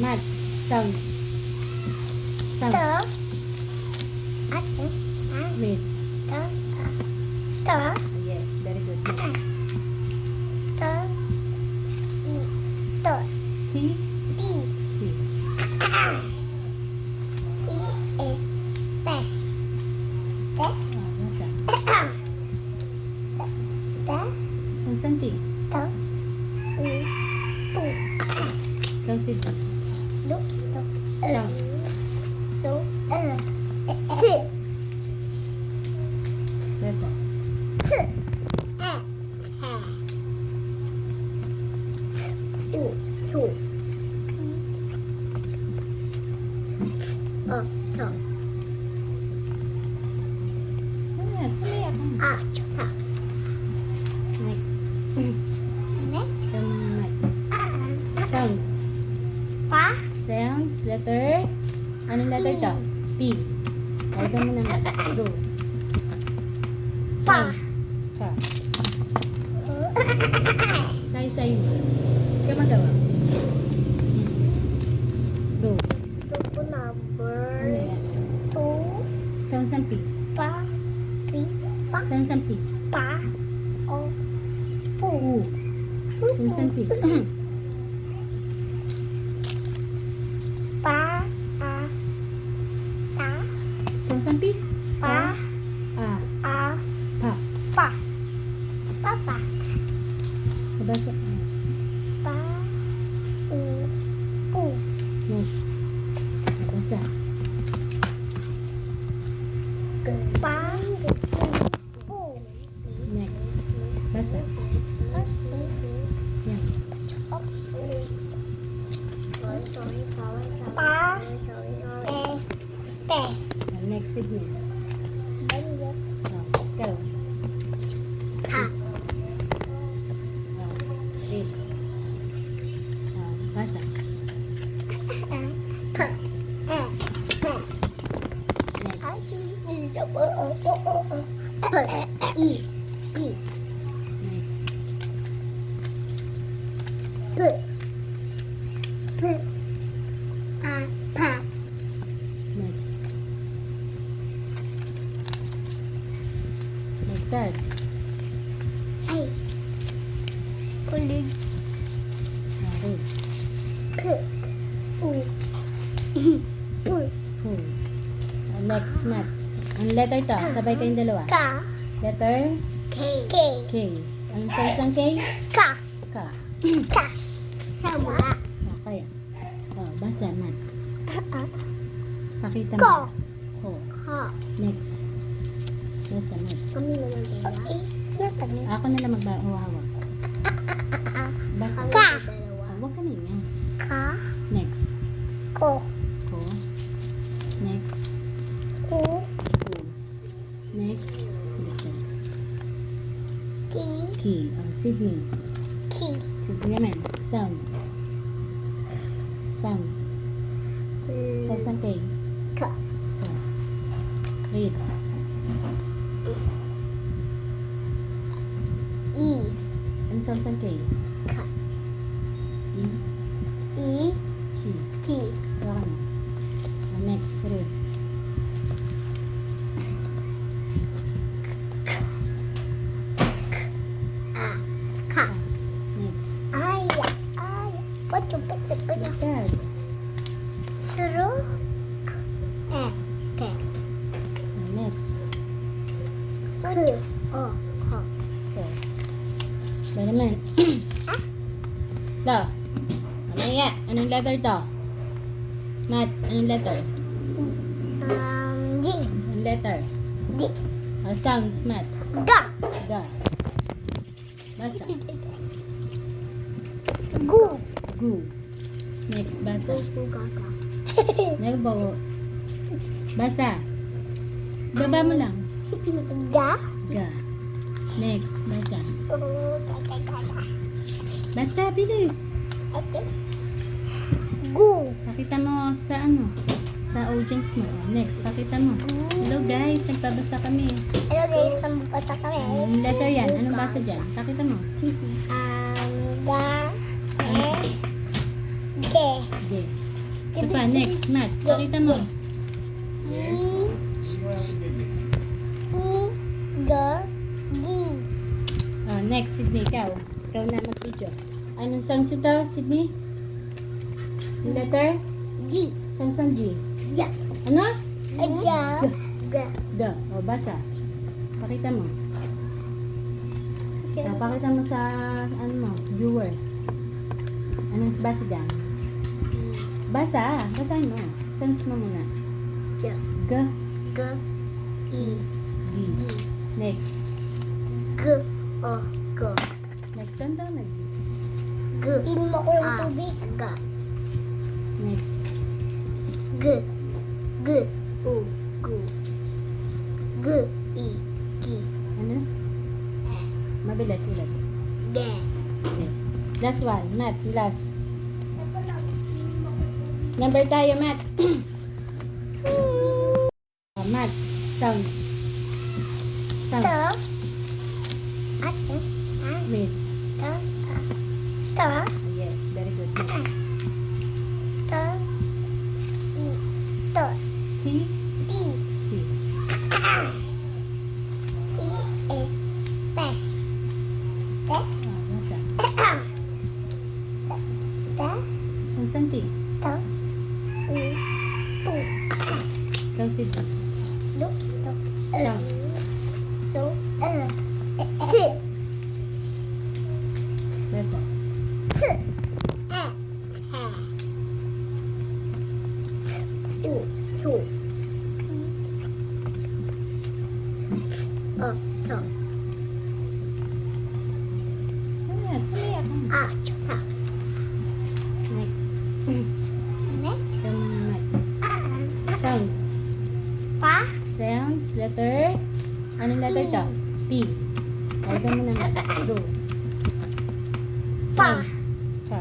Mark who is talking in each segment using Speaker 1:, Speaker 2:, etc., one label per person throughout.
Speaker 1: Mat. Sound. Sound. Read. Yes, very good. Next. T. T. Basa. Sound T. Close it. Sound. Basa. Ayan, tuloy ako. Next. Sounds. Sounds, letter. Anong letter to? P. Ito mo naman. Go. Sounds. Pa. Say mo. Ikaw magawa. Go. Ayan. Sounds ang P. Sounds ang P. U. Sounds ang P. Sounds ang P. Pa. Nabasa. Next. Nabasa. Next. Basa. Yan. Next signal. Ikaw. Read. Basa. Next. Next. Next. Like that.
Speaker 2: Kulig.
Speaker 1: Read. Pull. Next, Mat. Ang letter to. Sabay kayong dalawa. Letter K. Ang isang K? Ka. Okay. Basa, Mat. Pakita mo. Ko. Next. Basa, Mat. Ako na lang maghahawak. Basa. Huwag ka na yan. Next. Ko. Next. Ko. Next. Key. Ang Sydney. Sydney naman. Sound. Sound ang K. Read. Ang sound ang K. Key. Wala ka na. Next. Read. Next. Third. Next. Ba naman? To. Mamaya. Anong letter to? Mat, anong letter? Anong letter? Sounds, Mat. Ga. Basa. Gu. Next, basa. Nagbago. Basa. Baba mo lang. Ga. Next, basa. Basa, bilis. Pakita mo sa sa audience mo. Next, pakita mo. Hello guys, nagpabasa kami.
Speaker 2: Hello guys, nambasa kami.
Speaker 1: Anong letter yan? Anong basa dyan? Pakita mo.
Speaker 2: G.
Speaker 1: G. Ito pa, next, math. Pakita mo.
Speaker 2: E, G, D.
Speaker 1: Oh, next, Sydney, ikaw. Ikaw na mag-video. Anong sounds ito, Sydney? Yung letter?
Speaker 2: G.
Speaker 1: Sounds ang G.
Speaker 2: Ja.
Speaker 1: Ano?
Speaker 2: Ja. G.
Speaker 1: Da. O, basa. Pakita mo. Pakita mo sa, ano mo, viewer. Anong basa dyan?
Speaker 2: G.
Speaker 1: Basa. Basahin mo. Sounds mo muna.
Speaker 2: J.
Speaker 1: G.
Speaker 2: G. E.
Speaker 1: D.
Speaker 2: D.
Speaker 1: Next.
Speaker 2: G. O. G.
Speaker 1: Next doon daw.
Speaker 2: G. Inom ako ng tubig. G.
Speaker 1: Next.
Speaker 2: G. G. U. G. G. I. G.
Speaker 1: Ano? Mabilis ulit.
Speaker 2: D.
Speaker 1: Okay. Last one. Math. Last. Number tayo, Math. Math. Sound. Sound.
Speaker 2: To. At.
Speaker 1: Wait.
Speaker 2: To. To.
Speaker 1: Yes. Very good. Next.
Speaker 2: To. I. To.
Speaker 1: T.
Speaker 2: D.
Speaker 1: T.
Speaker 2: I. E. T. T.
Speaker 1: Oh, basa.
Speaker 2: T.
Speaker 1: Sounds ang T.
Speaker 2: To. U. Tu.
Speaker 1: Ikaw, Sydney.
Speaker 2: Du. Tu.
Speaker 1: Sound.
Speaker 2: Tu. S.
Speaker 1: Basa.
Speaker 2: S. Chu. Chu. To.
Speaker 1: Ayan. Tumiyak ka.
Speaker 2: Ah. Chu. Sa.
Speaker 1: Next.
Speaker 2: Next.
Speaker 1: Ikaw muna, Math. Sounds.
Speaker 2: Pa.
Speaker 1: Sounds. Letter. Anong letter to? P. O, ikaw muna, Math. Go.
Speaker 2: Pa.
Speaker 1: Sounds. Pa.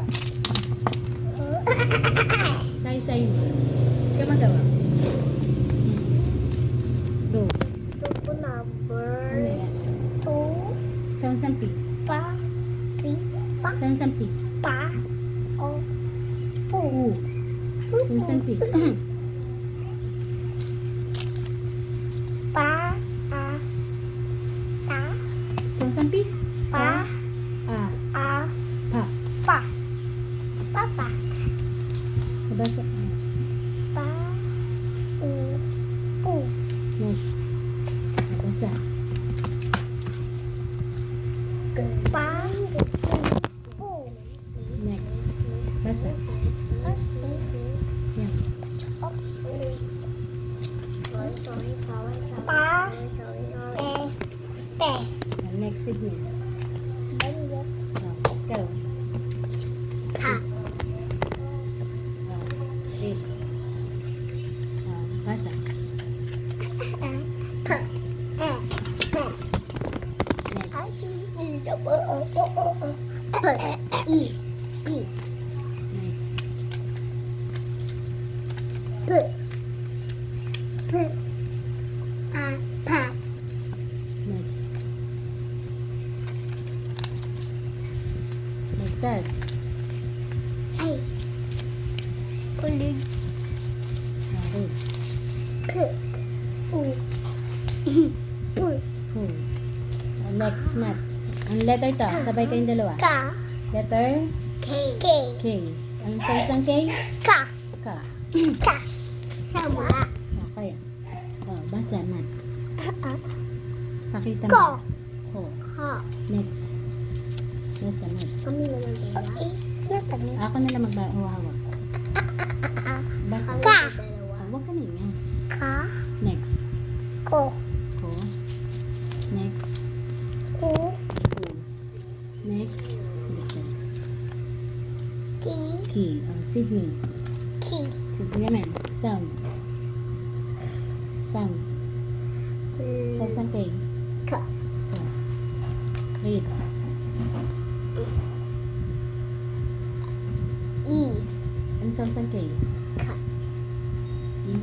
Speaker 1: Say mo. Ikaw magawa. Go.
Speaker 2: Two number.
Speaker 1: Mamaya.
Speaker 2: Two.
Speaker 1: Sounds ang P.
Speaker 2: Pa. Three. Pa.
Speaker 1: Sounds ang P.
Speaker 2: Pa. O. Pu.
Speaker 1: U. Sounds ang P.
Speaker 2: Pa. A. Ta.
Speaker 1: Sounds ang P.
Speaker 2: Pa.
Speaker 1: A.
Speaker 2: A.
Speaker 1: Pa.
Speaker 2: Pa. Papa.
Speaker 1: Nabasa.
Speaker 2: Pa. U. Pu.
Speaker 1: Next. Nabasa.
Speaker 2: Pa. Pu.
Speaker 1: Next. Basa. Yan.
Speaker 2: Pa. Te. Te.
Speaker 1: Next Sydney. Ikaw.
Speaker 2: Pa.
Speaker 1: Wait. Basa.
Speaker 2: Pa. E. Te.
Speaker 1: Next.
Speaker 2: I. I.
Speaker 1: Next.
Speaker 2: P. P. A. Pa.
Speaker 1: Next. Like that.
Speaker 2: Ay. Kulig.
Speaker 1: Okay.
Speaker 2: K. U. U.
Speaker 1: Cool. Next, Math. Ang letter to. Sabay kayong dalawa.
Speaker 2: Ka.
Speaker 1: Letter
Speaker 2: K. K.
Speaker 1: K. Ang sounds ng K?
Speaker 2: Ka.
Speaker 1: Ka.
Speaker 2: Ka. Sama.
Speaker 1: Okay. Oh, basa, Math. Pakita
Speaker 2: Ko.
Speaker 1: mo. Ko.
Speaker 2: Ka.
Speaker 1: Next. Basa, Math.
Speaker 2: Kami naman dalawa. Nasaan yun?
Speaker 1: Ako na lang maghawak. Basa.
Speaker 2: Ka.
Speaker 1: Oh, huwag ka na yun.
Speaker 2: Ka.
Speaker 1: Next.
Speaker 2: Ko.
Speaker 1: Ko. Next.
Speaker 2: Ku.
Speaker 1: Ko. Next. Dito.
Speaker 2: Ki.
Speaker 1: Key. Oh, Sydney.
Speaker 2: Ki.
Speaker 1: Sydney naman. Sound. Sound. Sounds ng K.
Speaker 2: Ka.
Speaker 1: Ko. Read.
Speaker 2: I.
Speaker 1: Ano sounds ng K?
Speaker 2: Ka.
Speaker 1: E.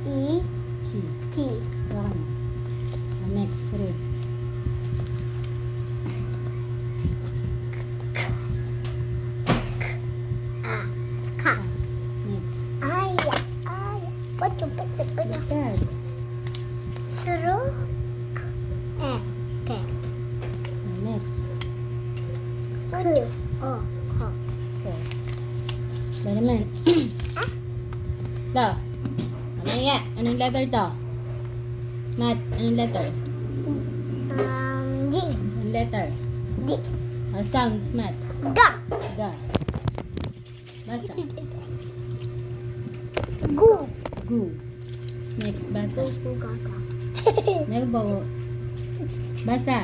Speaker 2: I.
Speaker 1: Key.
Speaker 2: Ki.
Speaker 1: Wala ka na. Next. Read.
Speaker 2: A. Ka.
Speaker 1: Next.
Speaker 2: What you put the pin?
Speaker 1: Baliktad.
Speaker 2: Suruk. Okay.
Speaker 1: Next.
Speaker 2: What? Oh.
Speaker 1: Okay. Ba naman? Do. Ano yan? Anong letter to? Matt, anong letter?
Speaker 2: G.
Speaker 1: Anong letter?
Speaker 2: D.
Speaker 1: Sounds, Matt.
Speaker 2: Ga.
Speaker 1: Ga. Basa.
Speaker 2: Gu.
Speaker 1: Gu. Next, basa.
Speaker 2: Gaga.
Speaker 1: Nebo. Basa.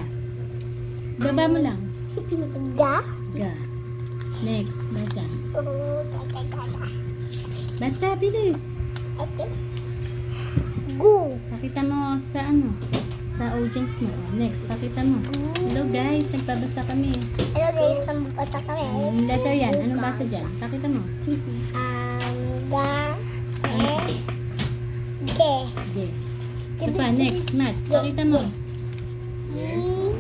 Speaker 1: Baba mo lang.
Speaker 2: Ga.
Speaker 1: Ga. Next, basa.
Speaker 2: Gaga.
Speaker 1: Basa, bilis.
Speaker 2: Okay. Gu.
Speaker 1: Pakita mo sa ano, sa audience mo. Next, pakita mo. Hello guys, nagbabasa kami.
Speaker 2: Hello guys, nambasa kami.
Speaker 1: Anong letter yan? Anong basa dyan? Pakita mo.
Speaker 2: Ga. Ge.
Speaker 1: G. Ito pa, next, Matt. Pakita mo.
Speaker 2: I.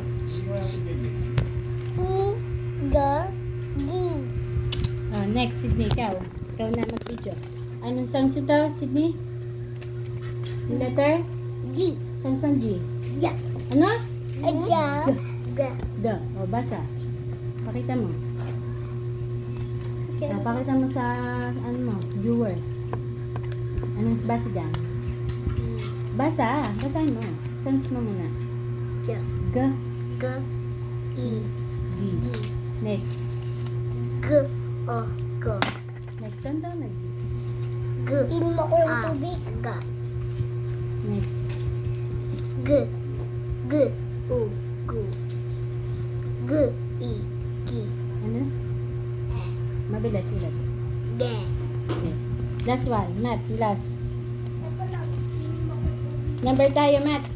Speaker 2: Ga. Gi.
Speaker 1: Oh, next, Sydney, ikaw. Ikaw na mag-video. Anong sounds ito, Sydney? Yung letter?
Speaker 2: G.
Speaker 1: Sounds ang G.
Speaker 2: Ja.
Speaker 1: Ano?
Speaker 2: Ja. Ga.
Speaker 1: Da. O, basa. Pakita mo. O, pakita mo sa, ano mo, viewer. Anong basa dyan? Basa. Basahin mo. Sounds mo muna.
Speaker 2: Ja.
Speaker 1: G.
Speaker 2: G. I.
Speaker 1: G.
Speaker 2: G.
Speaker 1: Next.
Speaker 2: G. O. G.
Speaker 1: Next, down daw na G.
Speaker 2: G. Inom ako ng tubig. Ga.
Speaker 1: Next.
Speaker 2: G. G. U. Gu. G. I. Gi.
Speaker 1: Ano? Mabilis ulit.
Speaker 2: Ge.
Speaker 1: Okay. Last one. Matt, last. Number tayo, Matt.